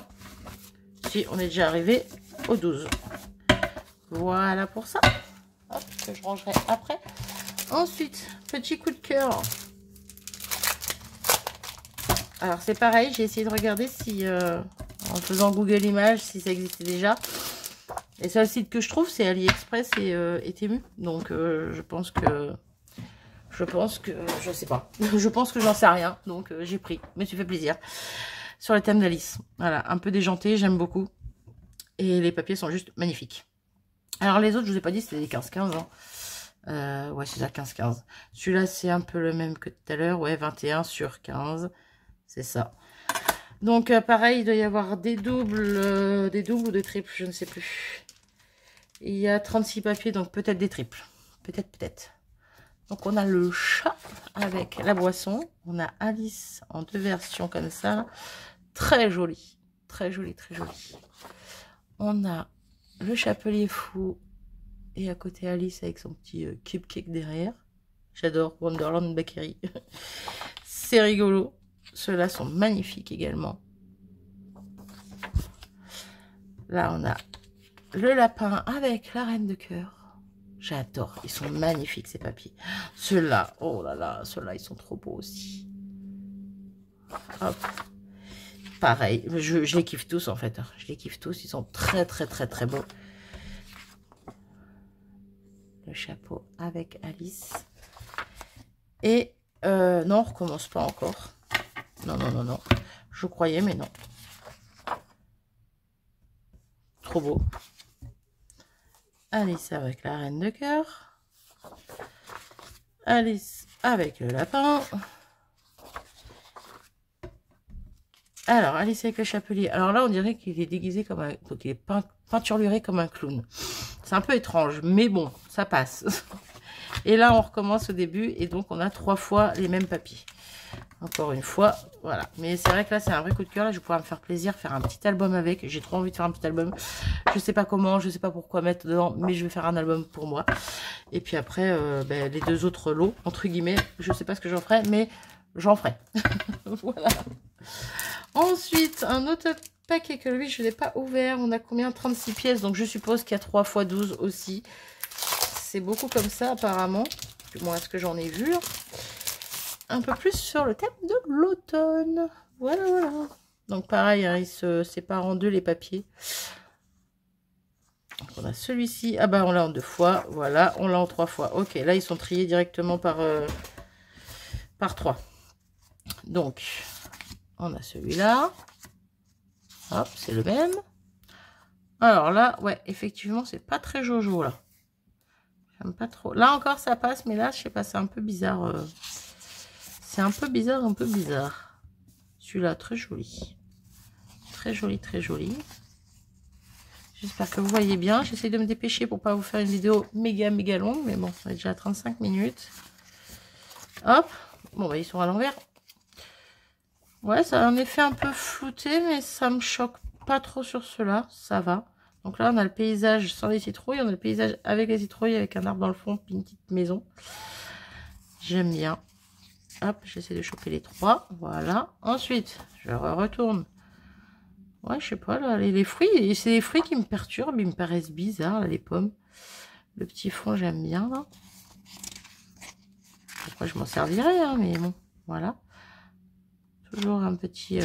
Si, on est déjà arrivé au 12. Voilà pour ça. Hop, que je rangerai après. Ensuite, petit coup de cœur. Alors, c'est pareil, j'ai essayé de regarder si, en faisant Google Images, si ça existait déjà. Et seul site que je trouve, c'est AliExpress et Temu. Donc, je pense que, je sais pas. Je pense que j'en sais rien. Donc, j'ai pris. Mais ça fait plaisir. Sur le thème d'Alice. Voilà, un peu déjanté, j'aime beaucoup. Et les papiers sont juste magnifiques. Alors, les autres, je vous ai pas dit, c'était des 15-15 ans. Ouais, c'est ça, 15-15. Celui-là, c'est un peu le même que tout à l'heure. Ouais, 21 sur 15. C'est ça. Donc, pareil, il doit y avoir des doubles ou des triples, je ne sais plus. Il y a 36 papiers, donc peut-être des triples. Peut-être. Donc, on a le chat avec la boisson. On a Alice en 2 versions comme ça. Très joli. Très joli. On a le chapelier fou. Et à côté Alice avec son petit cupcake derrière. J'adore Wonderland Bakery. C'est rigolo. Ceux-là sont magnifiques également. Là, on a le lapin avec la reine de cœur. J'adore. Ils sont magnifiques, ces papiers. Ceux-là, oh là là, ceux-là, ils sont trop beaux aussi. Hop. Pareil, je les kiffe tous en fait. Je les kiffe tous. Ils sont très beaux. Le chapeau avec Alice. Et non, on recommence pas encore. Non. Je croyais, mais non. Trop beau. Alice avec la reine de cœur. Alice avec le lapin. Alors, Alice avec le chapelier. Alors là, on dirait qu'il est déguisé comme un... Donc, il est peinturluré comme un clown. C'est un peu étrange, mais bon, ça passe. Et là, on recommence au début. Et donc, on a 3 fois les mêmes papiers. Encore une fois, voilà. Mais c'est vrai que là, c'est un vrai coup de cœur. Là, je vais pouvoir me faire plaisir, faire un petit album avec. J'ai trop envie de faire un petit album. Je sais pas comment, je sais pas pourquoi mettre dedans, mais je vais faire un album pour moi. Et puis après, les 2 autres lots, entre guillemets, je sais pas ce que j'en ferai, mais j'en ferai. Voilà. Ensuite, un autre paquet que lui, je n'ai pas ouvert. On a combien? 36 pièces, donc je suppose qu'il y a 3 x 12 aussi. C'est beaucoup comme ça, apparemment. Du moins, ce que j'en ai vu. Un peu plus sur le thème de l'automne. Voilà, voilà. Donc pareil, hein, ils se séparent en 2 les papiers. Donc, on a celui-ci. Ah bah on l'a en 2 fois. Voilà, on l'a en 3 fois. Ok, là ils sont triés directement par 3. Donc, on a celui-là. Hop, c'est le même. Alors là, ouais, effectivement, c'est pas très jojo là. J'aime pas trop. Là encore, ça passe, mais là, je sais pas, c'est un peu bizarre. C'est un peu bizarre, un peu bizarre. Celui-là, très joli. Très joli, très joli. J'espère que vous voyez bien. J'essaie de me dépêcher pour pas vous faire une vidéo méga, méga longue. Mais bon, on est déjà à 35 minutes. Hop. Bon, bah, ils sont à l'envers. Ouais, ça a un effet un peu flouté, mais ça me choque pas trop sur cela. Ça va. Donc là, on a le paysage sans les citrouilles. On a le paysage avec les citrouilles, avec un arbre dans le fond, puis une petite maison. J'aime bien. Hop, j'essaie de choper les 3. Voilà. Ensuite, je retourne. Ouais, je sais pas, là, les fruits, c'est les fruits qui me perturbent. Ils me paraissent bizarres, là, les pommes. Le petit fond, j'aime bien, là. Après, je m'en servirai, hein, mais bon, voilà. Toujours un petit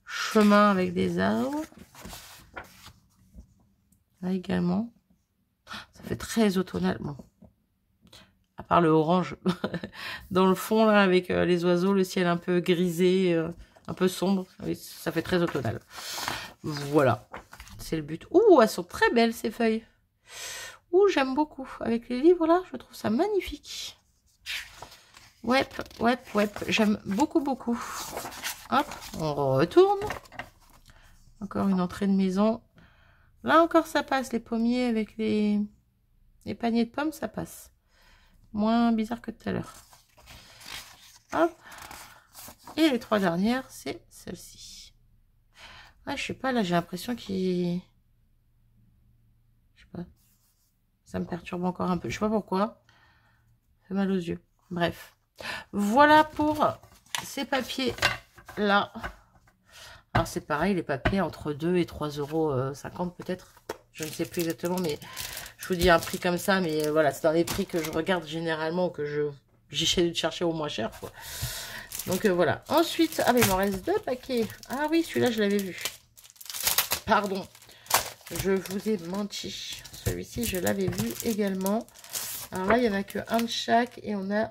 chemin avec des arbres. Là également. Ça fait très automnal. Bon. À part le orange. Dans le fond, là, avec les oiseaux, le ciel un peu grisé, un peu sombre. Oui, ça fait très automnal. Voilà. C'est le but. Ouh, elles sont très belles, ces feuilles. Ouh, j'aime beaucoup. Avec les livres, là, je trouve ça magnifique. Ouais, ouais, ouais. J'aime beaucoup, beaucoup. Hop, on retourne. Encore une entrée de maison. Là encore, ça passe. Les pommiers avec les paniers de pommes, ça passe. Moins bizarre que tout à l'heure. Hop. Et les 3 dernières, c'est celle-ci. Ah, je sais pas, là, j'ai l'impression qu'il... Je sais pas. Ça me perturbe encore un peu. Je sais pas pourquoi. Ça fait mal aux yeux. Bref. Voilà pour ces papiers-là. Alors, c'est pareil, les papiers entre 2 et 3,50 € peut-être. Je ne sais plus exactement, mais je vous dis un prix comme ça. Mais voilà, c'est dans les prix que je regarde généralement, que j'essaie de chercher au moins cher, quoi. Donc, voilà. Ensuite, ah, mais il m'en reste 2 paquets. Ah oui, celui-là, je l'avais vu. Pardon. Je vous ai menti. Celui-ci, je l'avais vu également. Alors là, il n'y en a que un de chaque et on a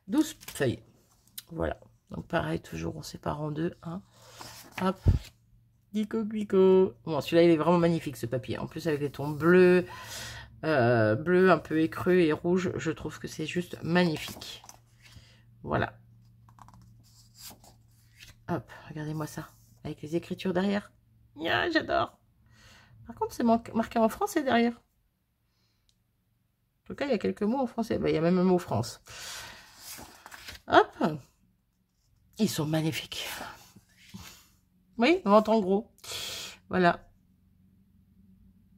12 feuilles. Voilà. Donc pareil, toujours on sépare en 2. Hein. Hop. Glico, glico. Bon, celui-là, il est vraiment magnifique, ce papier. En plus, avec les tons bleus, bleu un peu écru et rouge, je trouve que c'est juste magnifique. Voilà. Hop, regardez-moi ça. Avec les écritures derrière. Yeah, j'adore. Par contre, c'est marqué en français derrière. En tout cas, il y a quelques mots en français. Ben, il y a même un mot France. Hop. Ils sont magnifiques. Oui, vente en gros. Voilà.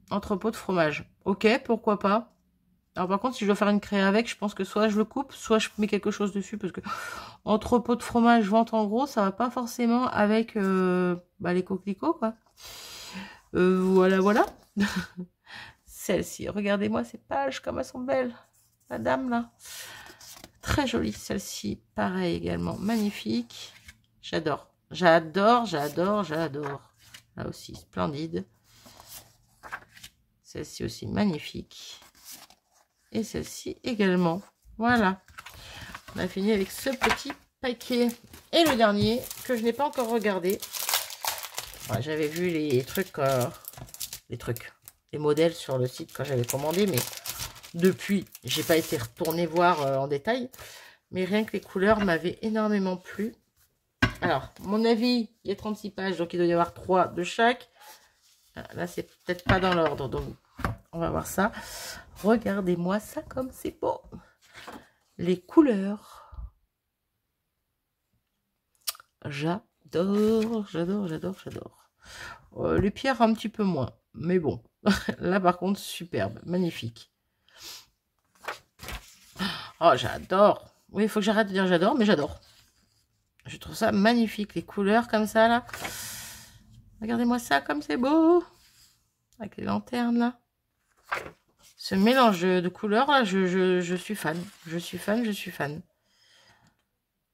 Entrepôt de fromage. Ok, pourquoi pas. Alors par contre, si je dois faire une créa avec, je pense que soit je le coupe, soit je mets quelque chose dessus. Parce que entrepôt de fromage, vente en gros, ça va pas forcément avec les coquelicots, quoi. Voilà, voilà. Celle-ci, regardez-moi ces pages, comme elles sont belles. La dame, là. Très jolie, celle-ci. Pareil également, magnifique. J'adore. J'adore, j'adore, j'adore. Là aussi, splendide. Celle-ci aussi, magnifique. Et celle-ci également. Voilà. On a fini avec ce petit paquet. Et le dernier, que je n'ai pas encore regardé. Ouais, j'avais vu les trucs, les modèles sur le site quand j'avais commandé, mais depuis, j'ai pas été retournée voir en détail. Mais rien que les couleurs m'avaient énormément plu. Alors, mon avis, il y a 36 pages, donc il doit y avoir 3 de chaque. Là, c'est peut-être pas dans l'ordre, donc on va voir ça. Regardez-moi ça comme c'est beau. Les couleurs. J'adore, j'adore, j'adore, j'adore. Les pierres, un petit peu moins. Mais bon, là, par contre, superbe, magnifique. Oh, j'adore. Oui, il faut que j'arrête de dire j'adore, mais j'adore. Je trouve ça magnifique, les couleurs comme ça, là. Regardez-moi ça, comme c'est beau. Avec les lanternes, là. Ce mélange de couleurs, là, je suis fan. Je suis fan, je suis fan.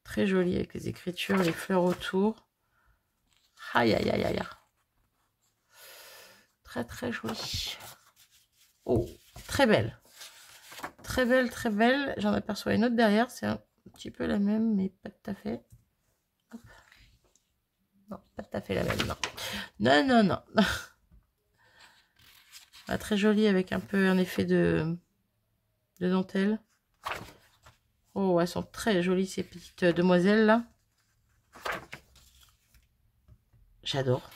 Très joli, avec les écritures, les fleurs autour. Aïe, aïe, aïe, aïe. Très, très joli. Oh, très belle. Très belle, très belle. J'en aperçois une autre derrière. C'est un petit peu la même, mais pas tout à fait. Hop. Non, pas tout à fait la même, non. Non, non, non. Ah, très jolie avec un peu un effet de dentelle. Oh, elles sont très jolies ces petites demoiselles là. J'adore.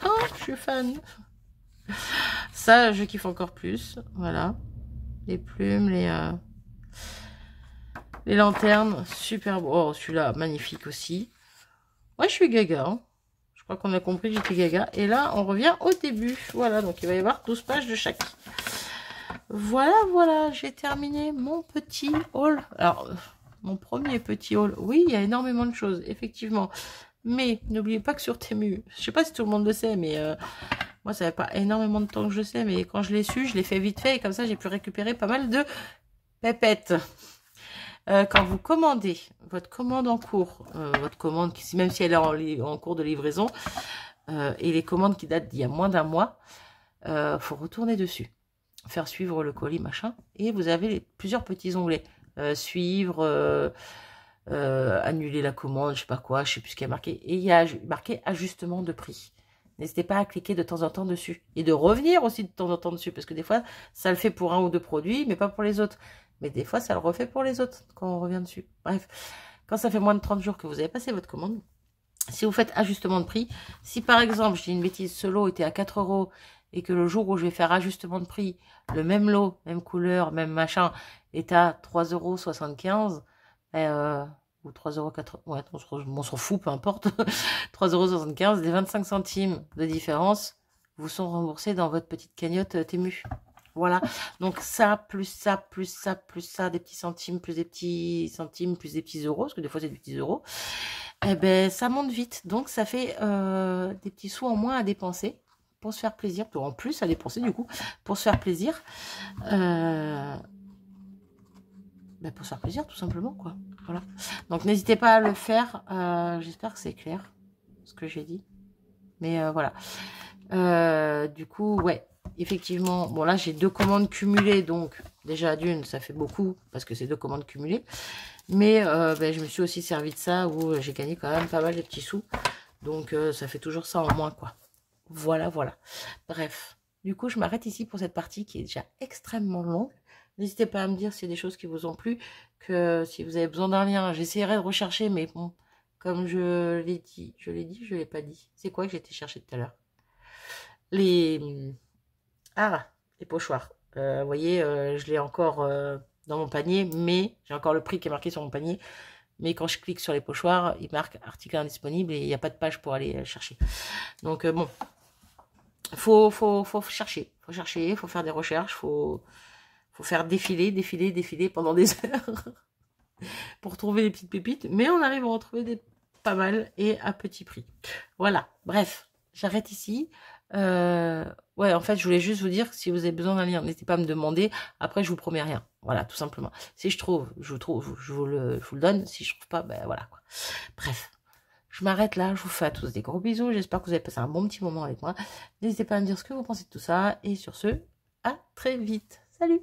Oh, je suis fan. Ça, je kiffe encore plus. Voilà. Les plumes, les lanternes. Super beau. Oh, celui-là, magnifique aussi. Ouais, je suis gaga. Hein. Je crois qu'on a compris que j'étais gaga. Et là, on revient au début. Voilà, donc il va y avoir 12 pages de chaque. Voilà, voilà, j'ai terminé mon petit haul. Alors, mon premier petit haul. Oui, il y a énormément de choses, effectivement. Mais n'oubliez pas que sur Temu, je sais pas si tout le monde le sait, mais moi, ça fait pas énormément de temps que je sais, mais quand je l'ai su, je l'ai fait vite fait. Et comme ça, j'ai pu récupérer pas mal de pépettes. Quand vous commandez votre commande en cours, votre commande, même si elle est en cours de livraison, et les commandes qui datent d'il y a moins d'un mois, faut retourner dessus, faire suivre le colis, machin, et vous avez plusieurs petits onglets. Suivre, annuler la commande, je sais pas quoi, je sais plus ce qu'il y a marqué, et il y a marqué ajustement de prix. N'hésitez pas à cliquer de temps en temps dessus, et de revenir aussi de temps en temps dessus, parce que des fois, ça le fait pour un ou deux produits, mais pas pour les autres. Mais des fois, ça le refait pour les autres quand on revient dessus. Bref, quand ça fait moins de 30 jours que vous avez passé votre commande, si vous faites ajustement de prix, si par exemple, je dis une bêtise, ce lot était à 4 € et que le jour où je vais faire ajustement de prix, le même lot, même couleur, même machin, est à 3,75 €, ou 3,80 €, ouais, on s'en fout, peu importe, 3,75 €, des 25 centimes de différence vous sont remboursés dans votre petite cagnotte Temu. Voilà, donc ça, plus ça, plus ça, plus ça, des petits centimes, plus des petits centimes, plus des petits euros, parce que des fois c'est des petits euros, eh ben ça monte vite. Donc ça fait des petits sous en moins à dépenser pour se faire plaisir, en plus à dépenser du coup, pour se faire plaisir. Pour se faire plaisir tout simplement, quoi. Voilà. Donc n'hésitez pas à le faire, j'espère que c'est clair ce que j'ai dit. Mais voilà. Du coup, ouais. Effectivement, bon là j'ai 2 commandes cumulées, donc déjà d'une ça fait beaucoup parce que c'est 2 commandes cumulées, mais je me suis aussi servi de ça où j'ai gagné quand même pas mal de petits sous, donc ça fait toujours ça en moins, quoi. Voilà, voilà. Bref, du coup je m'arrête ici pour cette partie qui est déjà extrêmement longue. N'hésitez pas à me dire s'il y a des choses qui vous ont plu, que si vous avez besoin d'un lien, j'essaierai de rechercher, mais bon, comme je l'ai dit, je l'ai pas dit. C'est quoi que j'ai été chercher tout à l'heure? Les pochoirs. Vous voyez, je l'ai encore dans mon panier, mais j'ai encore le prix qui est marqué sur mon panier. Mais quand je clique sur les pochoirs, il marque article indisponible et il n'y a pas de page pour aller chercher. Donc bon, faut chercher. Faut chercher, faut faire des recherches, faut faire défiler pendant des heures pour trouver les petites pépites. Mais on arrive à en trouver pas mal et à petit prix. Voilà, bref, j'arrête ici. Ouais, en fait, je voulais juste vous dire que si vous avez besoin d'un lien, n'hésitez pas à me demander. Après, je vous promets rien. Voilà, tout simplement. Si je trouve, je vous le donne. Si je trouve pas, ben voilà, quoi. Bref, je m'arrête là. Je vous fais à tous des gros bisous. J'espère que vous avez passé un bon petit moment avec moi. N'hésitez pas à me dire ce que vous pensez de tout ça. Et sur ce, à très vite. Salut!